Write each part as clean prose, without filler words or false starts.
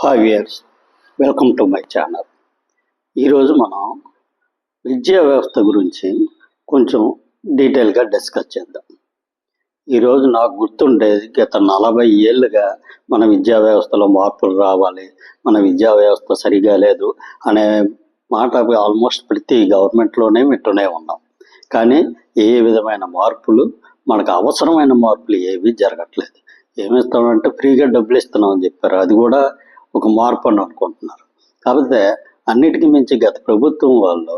Hi viewers, welcome to my channel. ఈరోజు మనం విద్యా వ్యవస్థ గురించి కొంచెం డీటెయిల్గా డిస్కస్ చేద్దాం. ఈరోజు నాకు గుర్తుండేది, గత 40 ఏళ్ళుగా మన విద్యా వ్యవస్థలో మార్పులు రావాలి, మన విద్యా వ్యవస్థ సరిగా లేదు అనే మాట ఆల్మోస్ట్ ప్రతి గవర్నమెంట్లోనే వింటూనే ఉన్నాం. కానీ ఏ విధమైన మార్పులు, మనకు అవసరమైన మార్పులు ఏవి జరగట్లేదు. ఏమిస్తామంటే ఫ్రీగా డబ్బులు ఇస్తున్నామని చెప్పారు, అది కూడా ఒక మార్పు అని అనుకుంటున్నారు. కాకపోతే అన్నిటికీ మించి గత ప్రభుత్వం వాళ్ళు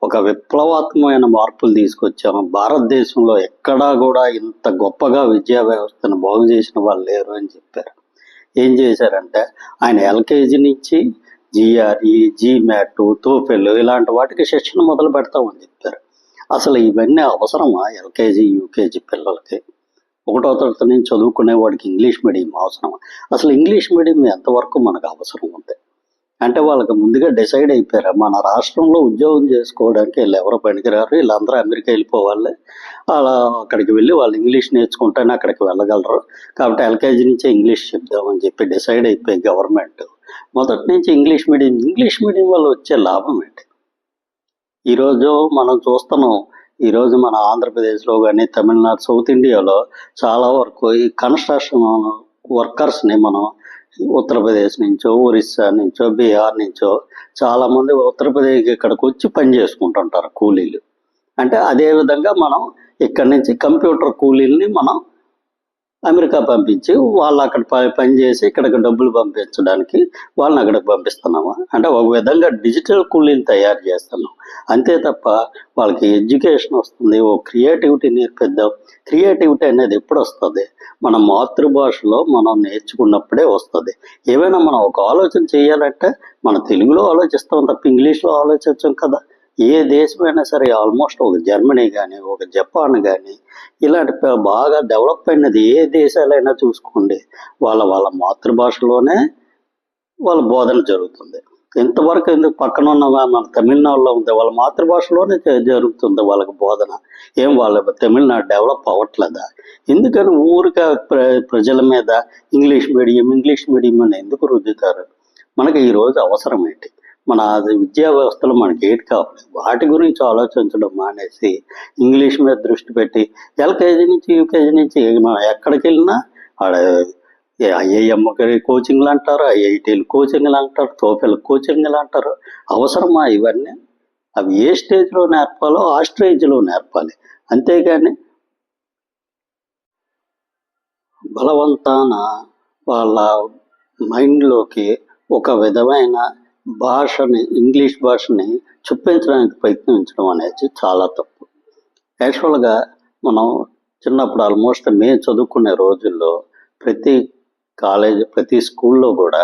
ఒక విప్లవాత్మకమైన మార్పులు తీసుకొచ్చాము. భారతదేశంలో ఎక్కడా కూడా ఇంత గొప్పగా విద్యా వ్యవస్థను బాగు చేసిన వాళ్ళు లేరు అని చెప్పారు. ఏం చేశారంటే ఆయన ఎల్కేజీ నుంచి జిఆర్ఈ, జీమ్యాట్, తోఫెల్ ఇలాంటి వాటికి శిక్షణ మొదలు పెడతామని చెప్పారు. అసలు ఇవన్నీ అవసరమా? ఎల్కేజీ, యూకేజీ పిల్లలకి 1వ తరగతి నుంచి చదువుకునే వాడికి ఇంగ్లీష్ మీడియం అవసరం? అసలు ఇంగ్లీష్ మీడియం ఎంతవరకు మనకు అవసరం ఉంది అంటే వాళ్ళకి ముందుగా డిసైడ్ అయిపోయారు, మన రాష్ట్రంలో ఉద్యోగం చేసుకోవడానికి వీళ్ళు ఎవరో పనికిరారు, వీళ్ళందరూ అమెరికా వెళ్ళిపోవాలి, అలా అక్కడికి వెళ్ళి వాళ్ళు ఇంగ్లీష్ నేర్చుకుంటేనే అక్కడికి వెళ్ళగలరు, కాబట్టి ఎల్కేజీ నుంచే ఇంగ్లీష్ చెప్దామని చెప్పి డిసైడ్ అయిపోయి గవర్నమెంట్ మొదటి నుంచి ఇంగ్లీష్ మీడియం వల్ల వచ్చే లాభం ఏంటి? ఈరోజు మనం చూస్తున్నాం. ఈరోజు మన ఆంధ్రప్రదేశ్లో కానీ తమిళనాడు, సౌత్ ఇండియాలో చాలా వరకు ఈ కన్స్ట్రక్షన్ వర్కర్స్ని మనం ఉత్తరప్రదేశ్ నుంచో, ఒరిస్సా నుంచో, బీహార్ నుంచో చాలామంది ఉత్తరప్రదేశ్కి ఇక్కడికి వచ్చి పని చేసుకుంటుంటారు కూలీలు. అంటే అదేవిధంగా మనం ఇక్కడి నుంచి కంప్యూటర్ కూలీల్ని మనం అమెరికా పంపించి వాళ్ళు అక్కడ పని చేసి ఇక్కడికి డబ్బులు పంపించడానికి వాళ్ళని అక్కడికి పంపిస్తున్నాము. అంటే ఒక విధంగా డిజిటల్ కూలీని తయారు చేస్తున్నాం, అంతే తప్ప వాళ్ళకి ఎడ్యుకేషన్ వస్తుంది, ఓ క్రియేటివిటీ నేర్పిద్దాం. క్రియేటివిటీ అనేది ఎప్పుడు వస్తుంది? మన మాతృభాషలో మనం నేర్చుకున్నప్పుడే వస్తుంది. ఏమైనా మనం ఒక ఆలోచన చేయాలంటే మన తెలుగులో ఆలోచిస్తాం తప్ప ఇంగ్లీష్లో ఆలోచించాం కదా. ఏ దేశమైనా సరే, ఆల్మోస్ట్ ఒక జర్మనీ కానీ, ఒక జపాన్ కానీ, ఇలాంటి బాగా డెవలప్ అయినది ఏ దేశాలైనా చూసుకోండి, వాళ్ళ మాతృభాషలోనే వాళ్ళ బోధన జరుగుతుంది. ఇంతవరకు ఎందుకు పక్కన ఉన్న మన తమిళనాడులో ఉంది, వాళ్ళ మాతృభాషలోనే జరుగుతుంది వాళ్ళకి బోధన. ఏం వాళ్ళ తమిళనాడు డెవలప్ అవ్వట్లేదా? ఎందుకని ఊరిక ప్రజల మీద ఇంగ్లీష్ మీడియం అని ఎందుకు రుద్దుతారు? మనకి ఈరోజు అవసరం ఏంటి? మన విద్యా వ్యవస్థలో మనకి ఏంటి కావాలి? వాటి గురించి ఆలోచించడం మానేసి ఇంగ్లీష్ మీద దృష్టి పెట్టి ఎల్కేజీ నుంచి యూకేజీ నుంచి మనం ఎక్కడికి వెళ్ళినా ఆడ ఐఐఎం కోచింగ్లు అంటారు, ఐఐటీలు కోచింగ్లు అంటారు, తోఫెల్ కోచింగ్లు అంటారు. అవసరమా ఇవన్నీ? అవి ఏ స్టేజ్లో నేర్పాలో ఆ స్టేజ్లో నేర్పాలి, అంతేగాని బలవంతాన వాళ్ళ మైండ్లోకి ఒక విధమైన భాషని, ఇంగ్లీష్ భాషని చొప్పించడానికి ప్రయత్నించడం అనేది చాలా తప్పు. యాక్చువల్గా మనం చిన్నప్పుడు ఆల్మోస్ట్ మేము చదువుకునే రోజుల్లో ప్రతి కాలేజ్, ప్రతి స్కూల్లో కూడా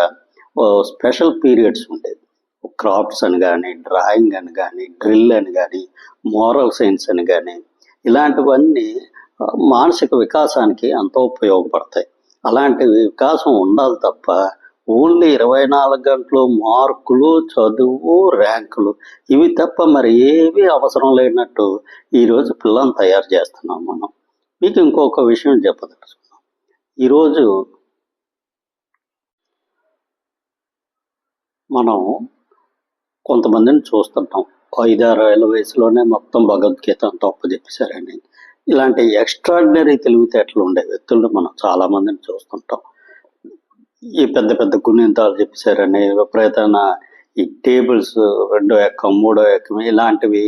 స్పెషల్ పీరియడ్స్ ఉండేది. క్రాఫ్ట్స్ అని కానీ, డ్రాయింగ్ అని కానీ, డ్రిల్ అని కానీ, మోరల్ సైన్స్ అని కానీ, ఇలాంటివన్నీ మానసిక వికాసానికి ఎంతో ఉపయోగపడతాయి. అలాంటి వికాసం ఉండాలి తప్ప ఓన్లీ 24 గంటలు మార్కులు, చదువు, ర్యాంకులు ఇవి తప్ప మరి ఏవి అవసరం లేనట్టు ఈరోజు పిల్లల్ని తయారు చేస్తున్నాం మనం. మీకు ఇంకొక విషయం చెప్పదలుచుకున్నాం. ఈరోజు మనం కొంతమందిని చూస్తుంటాం, 5-6 ఏళ్ళ వయసులోనే మొత్తం భగవద్గీత అంతా అప్పచెప్పేశారని. ఇలాంటి ఎక్స్ట్రాడినరీ తెలివితేటలు ఉండే వ్యక్తులను మనం చాలామందిని చూస్తుంటాం. ఈ పెద్ద పెద్ద గుణింతాలు చెప్పేశారని, విపరీతమైన ఈ టేబుల్స్ 2వ ఎక్కం, 3వ ఎక్కం ఇలాంటివి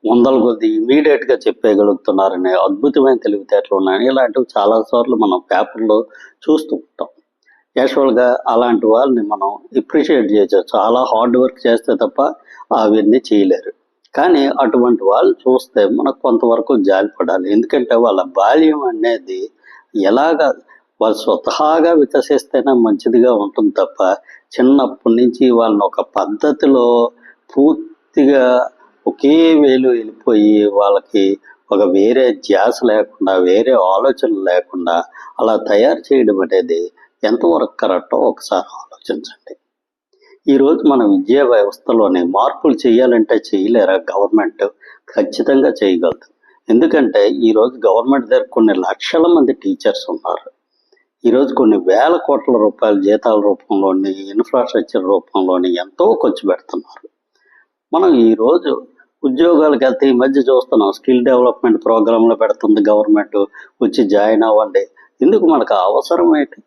100 కొద్ది ఇమీడియట్గా చెప్పేయగలుగుతున్నారని, అద్భుతమైన తెలివితేటలు ఉన్నాయని ఇలాంటివి చాలాసార్లు మనం పేపర్లో చూస్తూ ఉంటాం. యాక్చువల్గా అలాంటి వాళ్ళని మనం అప్రిషియేట్ చేయొచ్చు, చాలా హార్డ్ వర్క్ చేస్తే తప్ప అవన్నీ చేయలేరు. కానీ అటువంటి వాళ్ళు చూస్తే మనకు కొంతవరకు జాలిపడాలి. ఎందుకంటే వాళ్ళ బాల్యం అనేది ఎలాగ వాళ్ళు స్వతహాగా వికసిస్తేనే మంచిదిగా ఉంటుంది తప్ప చిన్నప్పటి నుంచి వాళ్ళని ఒక పద్ధతిలో పూర్తిగా ఒకే వేలు వెళ్ళిపోయి వాళ్ళకి ఒక వేరే ధ్యాస లేకుండా, వేరే ఆలోచనలు లేకుండా అలా తయారు చేయడం అనేది ఎంతవరకు కరెక్టో ఒకసారి ఆలోచించండి. ఈరోజు మన విద్యా వ్యవస్థలోనే మార్పులు చేయాలంటే చేయలేరా? గవర్నమెంట్ ఖచ్చితంగా చేయగలదు. ఎందుకంటే ఈరోజు గవర్నమెంట్ దగ్గర కొన్ని లక్షల మంది టీచర్స్ ఉన్నారు. ఈరోజు కొన్ని వేల కోట్ల రూపాయల జీతాల రూపంలోని, ఇన్ఫ్రాస్ట్రక్చర్ రూపంలోని ఎంతో ఖర్చు పెడుతున్నారు. మనం ఈరోజు ఉద్యోగాలకు వెళ్తే ఈ మధ్య చూస్తున్నాం, స్కిల్ డెవలప్మెంట్ ప్రోగ్రాంలో పెడుతుంది గవర్నమెంట్, వచ్చి జాయిన్ అవ్వండి. ఎందుకు? మనకు అవసరం ఏంటి?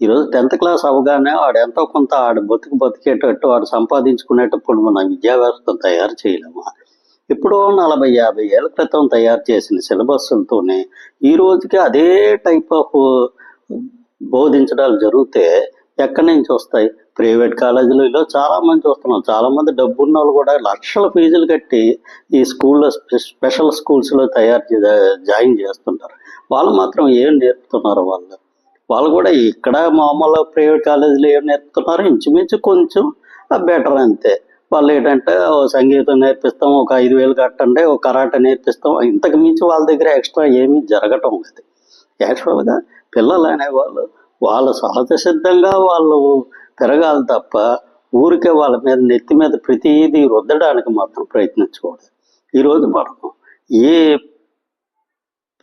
ఈరోజు 10th క్లాస్ అవగానే వాడు ఎంతో కొంత ఆడు బతికేటట్టు వాడు సంపాదించుకునేటప్పుడు మన విద్యా వ్యవస్థను తయారు చేయలేమా? ఎప్పుడో 40-50 ఏళ్ల క్రితం తయారు చేసిన సిలబస్లతోనే ఈ రోజుకి అదే టైప్ ఆఫ్ బోధించడాలు జరిగితే ఎక్కడి నుంచి వస్తాయి? ప్రైవేట్ కాలేజీలో చాలామంది చూస్తున్నాం, చాలామంది డబ్బున్న వాళ్ళు కూడా లక్షల ఫీజులు కట్టి ఈ స్కూల్లో స్పెషల్ స్కూల్స్లో జాయిన్ చేస్తుంటారు. వాళ్ళు మాత్రం ఏం నేర్పుతున్నారు? వాళ్ళు కూడా ఇక్కడ మామూలు ప్రైవేట్ కాలేజీలో ఏం నేర్పుతున్నారు? ఇంచుమించు కొంచెం బెటర్ అంతే. వాళ్ళు ఏంటంటే సంగీతం నేర్పిస్తాం, ఒక 5,000 కట్టండి, ఒక కరాటే నేర్పిస్తాం, ఇంతకు మించి వాళ్ళ దగ్గర ఎక్స్ట్రా ఏమీ జరగటం లేదు. యాక్చువల్గా పిల్లలు అనేవాళ్ళు వాళ్ళ సహజ సిద్ధంగా వాళ్ళు పెరగాలి తప్ప ఊరికే వాళ్ళ మీద నెత్తి మీద ప్రతిదీ రుద్దడానికి మాత్రం ప్రయత్నించకూడదు. ఈరోజు మనం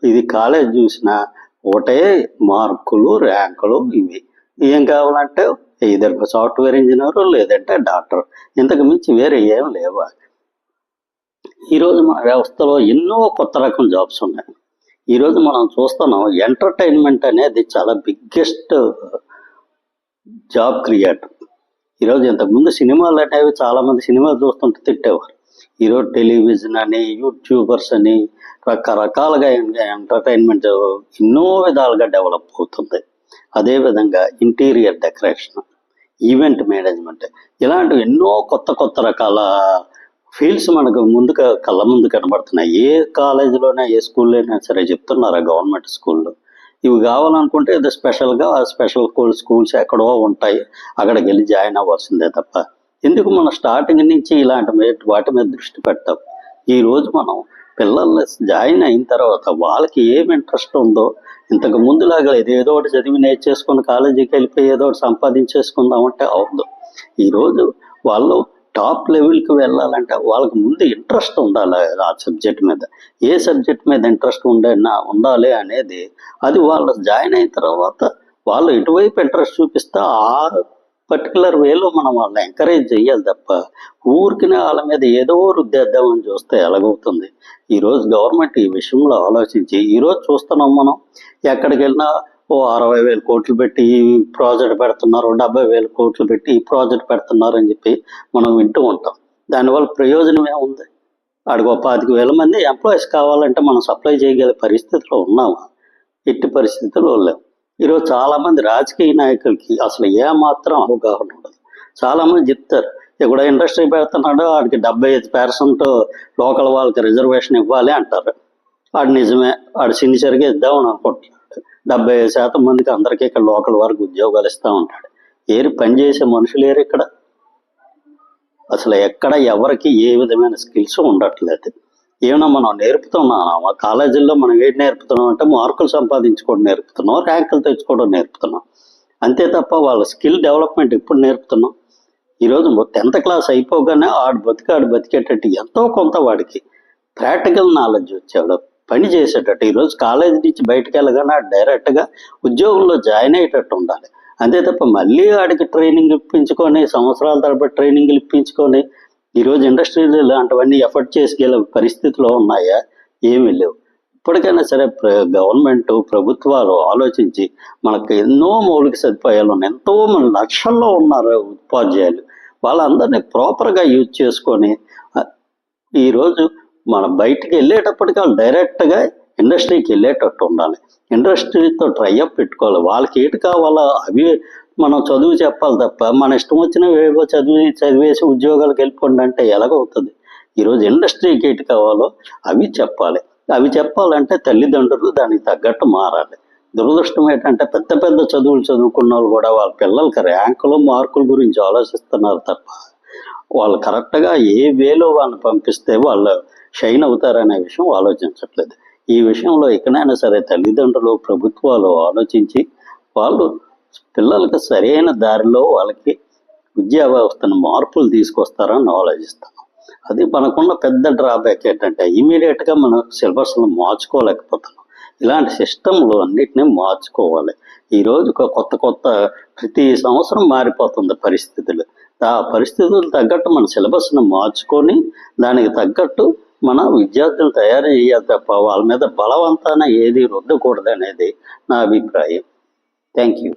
ఇది కాలేజ్ చూసినా ఒకటే మార్కులు, ర్యాంకులు. ఇవి ఏం కావాలంటే ఇద్దరు సాఫ్ట్వేర్ ఇంజనీరు లేదంటే డాక్టర్, ఇంతకు మించి వేరే ఏం లేవా? ఈరోజు మన వ్యవస్థలో ఎన్నో కొత్త రకం జాబ్స్ ఉన్నాయి. ఈరోజు మనం చూస్తున్నాం, ఎంటర్టైన్మెంట్ అనేది చాలా బిగ్గెస్ట్ జాబ్ క్రియేటర్. ఈరోజు ఇంతకుముందు సినిమాలు అనేవి చాలామంది సినిమాలు చూస్తుంటే తిట్టేవారు. ఈరోజు టెలివిజన్ అని, యూట్యూబర్స్ అని రకరకాలుగా ఎంటర్టైన్మెంట్ ఎన్నో విధాలుగా డెవలప్ అవుతుంది. అదేవిధంగా ఇంటీరియర్ డెకరేషన్, ఈవెంట్ మేనేజ్మెంట్, ఇలాంటివి ఎన్నో కొత్త రకాల ఫీల్డ్స్ మనకు కళ్ళ ముందు కనబడుతున్నాయి. ఏ కాలేజీలోనే, ఏ స్కూల్లో అయినా సరే చెప్తున్నారా గవర్నమెంట్ స్కూల్లో? ఇవి కావాలనుకుంటే ఇది స్పెషల్గా స్పెషల్ స్కూల్స్ ఎక్కడో ఉంటాయి, అక్కడికి వెళ్ళి జాయిన్ అవ్వాల్సిందే తప్ప ఎందుకు మనం స్టార్టింగ్ నుంచి ఇలాంటి వాటి మీద దృష్టి పెట్టాం? ఈరోజు మనం పిల్లల్ని జాయిన్ అయిన తర్వాత వాళ్ళకి ఏం ఇంట్రెస్ట్ ఉందో, ఇంతకు ముందులాగా ఏదో ఒకటి చదివి నేర్చేసుకుని కాలేజీకి వెళ్ళిపోయి ఏదో ఒకటి సంపాదించేసుకుందామంటే అవద్దు. ఈరోజు వాళ్ళు టాప్ లెవెల్కి వెళ్ళాలంటే వాళ్ళకి ముందు ఇంట్రెస్ట్ ఉండాలి ఆ సబ్జెక్ట్ మీద. ఏ సబ్జెక్ట్ మీద ఇంట్రెస్ట్ ఉండాలి అనేది అది వాళ్ళు జాయిన్ అయిన తర్వాత వాళ్ళు ఎటువైపు ఇంట్రెస్ట్ చూపిస్తే ఆ పర్టికులర్ వేలో మనం వాళ్ళని ఎంకరేజ్ చేయాలి తప్ప ఊరికినే వాళ్ళ మీద ఏదో రుద్దేద్దామని చూస్తే ఎలాగవుతుంది? ఈరోజు గవర్నమెంట్ ఈ విషయంలో ఆలోచించి, ఈరోజు చూస్తున్నాం మనం ఎక్కడికి వెళ్ళినా 60,000 కోట్లు పెట్టి ఈ ప్రాజెక్ట్ పెడుతున్నారు, 70,000 కోట్లు పెట్టి ఈ ప్రాజెక్ట్ పెడుతున్నారు అని చెప్పి మనం వింటూ ఉంటాం. దానివల్ల ప్రయోజనం ఏముంది? ఆడికి 25,000 మంది ఎంప్లాయీస్ కావాలంటే మనం సప్లై చేయగల పరిస్థితిలో ఉన్నామా? ఎట్టి పరిస్థితుల్లో లేవు. ఈరోజు చాలామంది రాజకీయ నాయకులకి అసలు ఏమాత్రం అవగాహన ఉండదు. చాలామంది చెప్తారు, ఇక్కడ ఇండస్ట్రీ పెడుతున్నాడు, వాడికి 75% లోకల్ వాళ్ళకి రిజర్వేషన్ ఇవ్వాలి అంటారు. వాడు నిజమే, వాడు సిన్సియర్గా ఇద్దామని అనుకుంటున్నాడు. 75% మందికి అందరికీ ఇక్కడ లోకల్ వారికి ఉద్యోగాలు ఇస్తూ ఉంటాడు. పని చేసే మనుషులు ఇక్కడ అసలు ఎక్కడ ఎవరికి ఏ విధమైన స్కిల్స్ ఉండట్లేదు. ఏమన్నా మనం నేర్పుతున్నామా? కాలేజీల్లో మనం ఏంటి నేర్పుతున్నాం అంటే మార్కులు సంపాదించుకోవడం నేర్పుతున్నాం, ర్యాంకులు తెచ్చుకోవడం నేర్పుతున్నాం, అంతే తప్ప వాళ్ళ స్కిల్ డెవలప్మెంట్ ఎప్పుడు నేర్పుతున్నాం? ఈరోజు 10th క్లాస్ అయిపోగానే ఆడు బతికేటట్టు ఎంతో కొంత వాడికి ప్రాక్టికల్ నాలెడ్జ్ వచ్చాడు, పని చేసేటట్టు. ఈరోజు కాలేజీ నుంచి బయటకు వెళ్ళగానే డైరెక్ట్గా ఉద్యోగంలో జాయిన్ అయ్యేటట్టు ఉండాలి. అంతే తప్ప మళ్ళీ ఆడికి ట్రైనింగ్ ఇప్పించుకొని, సంవత్సరాల తరబడి ట్రైనింగ్లు ఇప్పించుకొని ఈరోజు ఇండస్ట్రీలు ఇలాంటివన్నీ ఎఫర్ట్ చేసుకెళ్ళే పరిస్థితిలో ఉన్నాయా? ఏమీ లేవు. ఇప్పటికైనా సరే గవర్నమెంట్, ప్రభుత్వాలు ఆలోచించి మనకు ఎన్నో మౌలిక సదుపాయాలు ఉన్నాయి. ఎంతో మంది లక్షల్లో ఉన్నారు ఉపాధ్యాయులు, వాళ్ళందరినీ ప్రాపర్గా యూజ్ చేసుకొని ఈరోజు మనం బయటికి వెళ్ళేటప్పటికి వాళ్ళు డైరెక్ట్గా ఇండస్ట్రీకి వెళ్ళేటట్టు ఉండాలి. ఇండస్ట్రీతో ట్రైఅప్ పెట్టుకోవాలి. వాళ్ళకి ఏటి కావాలో అవి మనం చదువు చెప్పాలి తప్ప మన ఇష్టం వచ్చినవి ఏవో చదివేసి ఉద్యోగాలకు వెళ్ళిపోండి అంటే ఎలాగవుతుంది? ఈరోజు ఇండస్ట్రీకి ఏటి కావాలో అవి చెప్పాలి. అవి చెప్పాలంటే తల్లిదండ్రులు దానికి తగ్గట్టు మారాలి. దురదృష్టం ఏంటంటే పెద్ద చదువులు చదువుకున్న వాళ్ళు కూడా వాళ్ళ పిల్లలకి ర్యాంకులు, మార్కుల గురించి ఆలోచిస్తున్నారు తప్ప వాళ్ళు కరెక్ట్గా ఏ వేలో వాళ్ళని పంపిస్తే వాళ్ళు షైన్ అవుతారనే విషయం ఆలోచించట్లేదు. ఈ విషయంలో ఎక్కడైనా సరే తల్లిదండ్రులు, ప్రభుత్వాలు ఆలోచించి వాళ్ళు పిల్లలకు సరైన దారిలో వాళ్ళకి విద్యా వ్యవస్థను మార్పులు తీసుకొస్తారని ఆలోచిస్తాను. అది మనకున్న పెద్ద డ్రాబ్యాక్ ఏంటంటే ఇమీడియట్గా మనం సిలబస్ను మార్చుకోలేకపోతున్నాం. ఇలాంటి సిస్టంలు అన్నిటినీ మార్చుకోవాలి. ఈరోజు కొత్త ప్రతి సంవత్సరం మారిపోతుంది పరిస్థితులు. ఆ పరిస్థితులు తగ్గట్టు మన సిలబస్ను మార్చుకొని దానికి తగ్గట్టు మన విద్యార్థులను తయారు చేయాలి తప్ప వాళ్ళ మీద బలవంతాన ఏది రుద్దకూడదు అనేది నా అభిప్రాయం. Thank you.